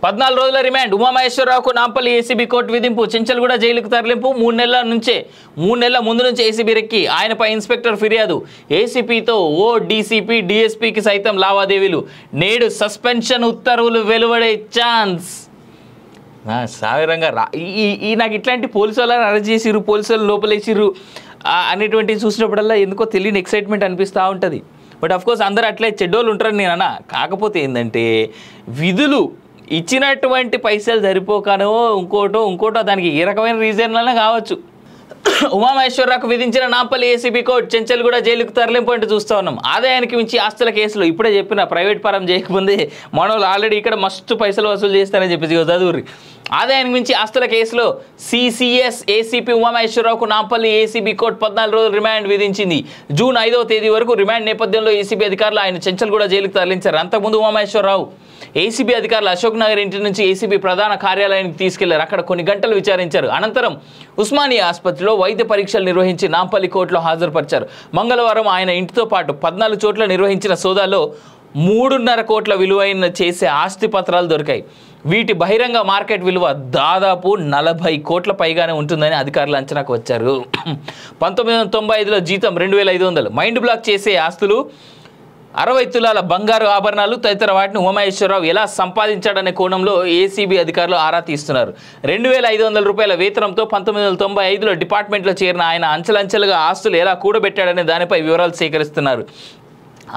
14 రోజుల రిమాండ్ ఉమామహేశ్వరరావుకు Nampally ACB court విధింపు చెంచల్గూడ జైలుకు తరలింపు 3 నెలల ముందు నుంచి ఏసీబీ రెక్కి ఆయనపై ఇన్స్పెక్టర్ ఫిర్యాదు ఏసీపీతో ఓ డీసీపీ డీఎస్పీకి సైతం లావాదేవీలు నేడు సస్పెన్షన్ ఉత్తర్వులు వెలువడే ఛాన్స్ సాధారణంగా నాకు ఇట్లాంటి పోలీసు వాళ్ళని అరెస్ట్ చేసిర్రు పోలీసు వాళ్ళు లోపలేసిర్రు అనేటువంటివి చూసినప్పుడల్లా ఎందుకో తెలియని ఎక్సైట్మెంట్ అనిపిస్తూ ఉంటుంది బట్ అఫ్కోర్స్ అందరూ అట్లే చెడ్డోళ్ళు ఉంటారని నేను అన్నా కాకపోతే ఏంటంటే విధులు ఇచ్చినటువంటి పైసలు సరిపోకనో ఇంకోటో దానికి ఏ రకమైన రీజన్లనే కావచ్చు ఉమామహేశ్వరరావుకు విధించిన నాంపల్లి ఏసీబీ కోర్టు చెంచల్గూడ జైలుకు తరలింపు అంటే చూస్తూ ఉన్నాం ఆదాయానికి మించి ఆస్తుల కేసులో ఇప్పుడే చెప్పిన ప్రైవేట్ పరం చేయకముందే మనోళ్ళు ఆల్రెడీ ఇక్కడ మస్తు పైసలు వసూలు చేస్తారని చెప్పేసి చదువురి ఆదాయానికి మించి ఆస్తుల కేసులో సిసిఎస్ ఏసీపీ ఉమామహేశ్వరరావుకు నాంపల్లి ఏసీబీ కోర్టు 14 రోజులు రిమాండ్ విధించింది జూన్ 5వ తేదీ వరకు రిమాండ్ నేపథ్యంలో ఏసీబీ అధికారులు ఆయన చెంచల్గూడ జైలుకు తరలించారు అంతకుముందు ఉమామహేశ్వరరావు ఏసీబీ అధికారులు అశోక్ నగర్ ఇంటి నుంచి ఏసీబీ ప్రధాన కార్యాలయానికి తీసుకెళ్లారు అక్కడ కొన్ని గంటలు విచారించారు అనంతరం ఉస్మానియా ఆసుపత్రిలో వైద్య పరీక్షలు నిర్వహించి నాంపల్లి కోర్టులో హాజరుపరిచారు మంగళవారం ఆయన ఇంటితో పాటు 14 చోట్ల నిర్వహించిన సోదాల్లో 3.5 కోట్ల విలువైన చేసే ఆస్తి పత్రాలు దొరికాయి వీటి బహిరంగ మార్కెట్ విలువ దాదాపు 40 కోట్ల పైగానే ఉంటుందని అధికారులు అంచనాకు వచ్చారు 1995లో జీతం 2500 మైండ్ బ్లాక్ చేసే ఆస్తులు 60 తులాల బంగారు ఆభరణాలు తదితర వాటిని ఉమామహేశ్వరరావు ఎలా సంపాదించాడనే కోణంలో ఏసీబీ అధికారులు ఆరా తీస్తున్నారు 2500 రూపాయల వేతనంతో 1995లో డిపార్ట్మెంట్లో చేరిన ఆయన అంచెలంచెలుగా ఆస్తులు ఎలా కూడబెట్టాడనే దానిపై వివరాలు సేకరిస్తున్నారు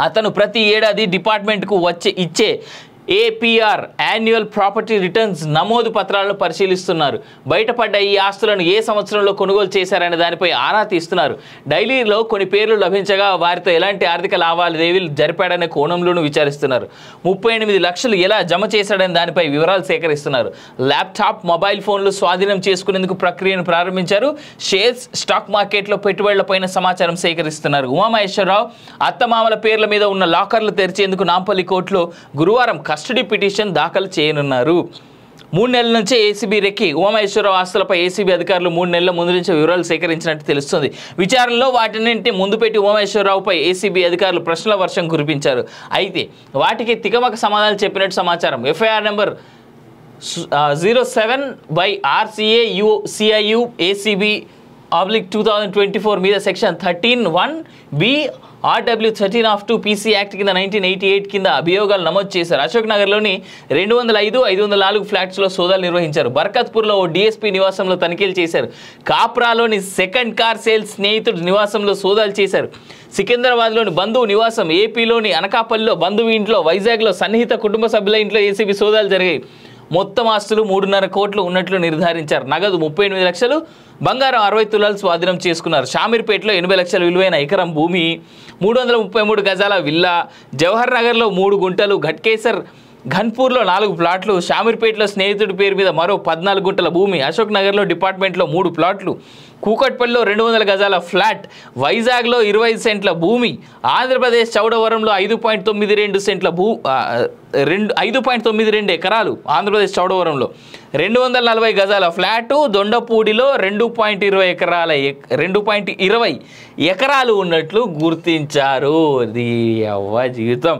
అతను ప్రతి ఏడాది డిపార్ట్మెంట్కు ఇచ్చే ఏపీఆర్ యాన్యువల్ ప్రాపర్టీ రిటర్న్స్ నమోదు పత్రాలను పరిశీలిస్తున్నారు బయటపడ్డ ఈ ఆస్తులను ఏ సంవత్సరంలో కొనుగోలు చేశారనే దానిపై ఆరా తీస్తున్నారు డైలీలో కొన్ని పేర్లు లభించగా వారితో ఎలాంటి ఆర్థిక లావాదేవీలు జరిపాడనే కోణంలోనూ విచారిస్తున్నారు 38 లక్షలు ఎలా జమ చేశాడనే దానిపై వివరాలు సేకరిస్తున్నారు ల్యాప్టాప్ మొబైల్ ఫోన్లు స్వాధీనం చేసుకునేందుకు ప్రక్రియను ప్రారంభించారు షేర్స్ స్టాక్ మార్కెట్లో పెట్టుబడులపైన సమాచారం సేకరిస్తున్నారు ఉమామహేశ్వరరావు అత్తమామల పేర్ల మీద ఉన్న లాకర్లు తెరిచేందుకు నాంపల్లి కోర్టులో గురువారం కస్టడీ పిటిషన్ దాఖలు చేయనున్నారు 3 నెలల నుంచి ఏసీబీ రెక్కి ఉమామహేశ్వరరావు ఆస్తులపై ఏసీబీ అధికారులు 3 నెలల ముందు నుంచి వివరాలు సేకరించినట్టు తెలుస్తుంది విచారణలో వాటిని ముందు పెట్టి ఉమామహేశ్వరరావుపై ఏసీబీ అధికారులు ప్రశ్నల వర్షం కురిపించారు అయితే వాటికి తికమక సమాధానాలు చెప్పినట్టు సమాచారం ఎఫ్ఐఆర్ నెంబర్ 07/RCA/CIU ACB /2024 మీద section 13(1)B RW 13(2) PC act కింద 1988 కింద అభియోగాలు నమోదు చేశారు అశోక్ నగర్లోని 205, 504 ఫ్లాట్స్లో సోదాలు నిర్వహించారు బర్కత్పూర్లో ఓ డీఎస్పీ నివాసంలో తనిఖీలు చేశారు కాప్రాలోని సెకండ్ కార్ సేల్స్ స్నేహితుడు నివాసంలో సోదాలు చేశారు సికింద్రాబాద్లోని బంధువు నివాసం ఏపీలోని అనకాపల్లిలో బంధువు ఇంట్లో వైజాగ్లో సన్నిహిత కుటుంబ సభ్యుల ఇంట్లో ఏసీబీ సోదాలు జరిగాయి మొత్తం ఆస్తులు 3.5 కోట్లు ఉన్నట్లు నిర్ధారించారు నగదు 38 లక్షలు బంగారం 60 తులాలు స్వాధీనం చేసుకున్నారు షామీర్పేటలో 80 లక్షల విలువైన ఎకరం భూమి 333 గజాల విల్లా జవహర్ నగర్లో 3 గుంటలు ఘట్కేసర్ ఘన్పూర్లో 4 ప్లాట్లు షామీర్పేటలో స్నేహితుడి పేరు మీద మరో 14 గుంటల భూమి అశోక్ నగర్లో డిపార్ట్మెంట్లో 3 ప్లాట్లు కూకట్పల్లిలో 200 గజాల ఫ్లాట్ వైజాగ్లో 25 సెంట్ల భూమి ఆంధ్రప్రదేశ్ చౌడవరంలో 5.92 సెంట్ల 5.92 ఎకరాలు ఆంధ్రప్రదేశ్ చౌడవరంలో 240 గజాల ఫ్లాటు దొండపూడిలో 2.20 ఎకరాలు ఉన్నట్లు గుర్తించారు జీవితం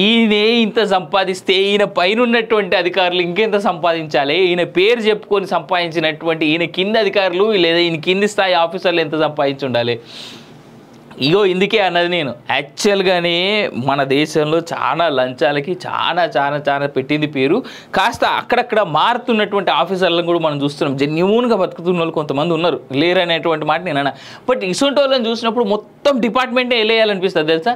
ఈయనే ఇంత సంపాదిస్తే ఈయన పైన ఉన్నటువంటి అధికారులు ఇంకెంత సంపాదించాలి ఈయన పేరు చెప్పుకొని సంపాదించినటువంటి ఈయన కింది అధికారులు లేదా ఈయన కింది స్థాయి ఆఫీసర్లు ఎంత సంపాదించి ఉండాలి ఇగో ఇందుకే అన్నది నేను యాక్చువల్గానే మన దేశంలో చాలా లంచాలకి చాలా పెట్టింది పేరు కాస్త అక్కడక్కడ మారుతున్నటువంటి ఆఫీసర్లను కూడా మనం చూస్తున్నాం జెన్యూన్గా బతుకుతున్న వాళ్ళు కొంతమంది ఉన్నారు లేరు అనేటువంటి మాట నేను అన్నా బట్ ఇసుంటి వాళ్ళని చూసినప్పుడు మొత్తం డిపార్ట్మెంటే వెళ్ళేయాలనిపిస్తుంది తెలుసా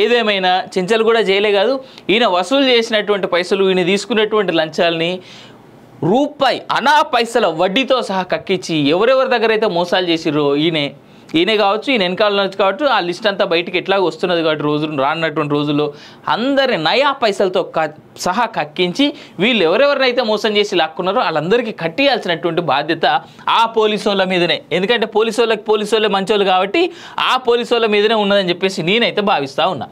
ఏదేమైనా చెంచల్గూడ జైలే కాదు ఈయన వసూలు చేసినటువంటి పైసలు ఈయన తీసుకున్నటువంటి లంచాలని రూపాయి అనా పైసల వడ్డీతో సహా కక్కించి ఎవరెవరి దగ్గర అయితే మోసాలు చేసిర్రో ఈయనే కావచ్చు ఈయన వెనకాల నుంచి కావచ్చు ఆ లిస్ట్ అంతా బయటికి ఎట్లాగ వస్తున్నది కాబట్టి రానున్నటువంటి రోజుల్లో అందరి నయా పైసలతో సహా కక్కించి వీళ్ళు ఎవరెవరినైతే మోసం చేసి లాక్కున్నారో వాళ్ళందరికీ కట్టియాల్సినటువంటి బాధ్యత ఆ పోలీసు వాళ్ళ మీదనే ఎందుకంటే పోలీసు వాళ్ళే మంచోళ్ళు కాబట్టి ఆ పోలీసు వాళ్ళ మీదనే ఉన్నదని చెప్పేసి నేనైతే భావిస్తూ ఉన్నా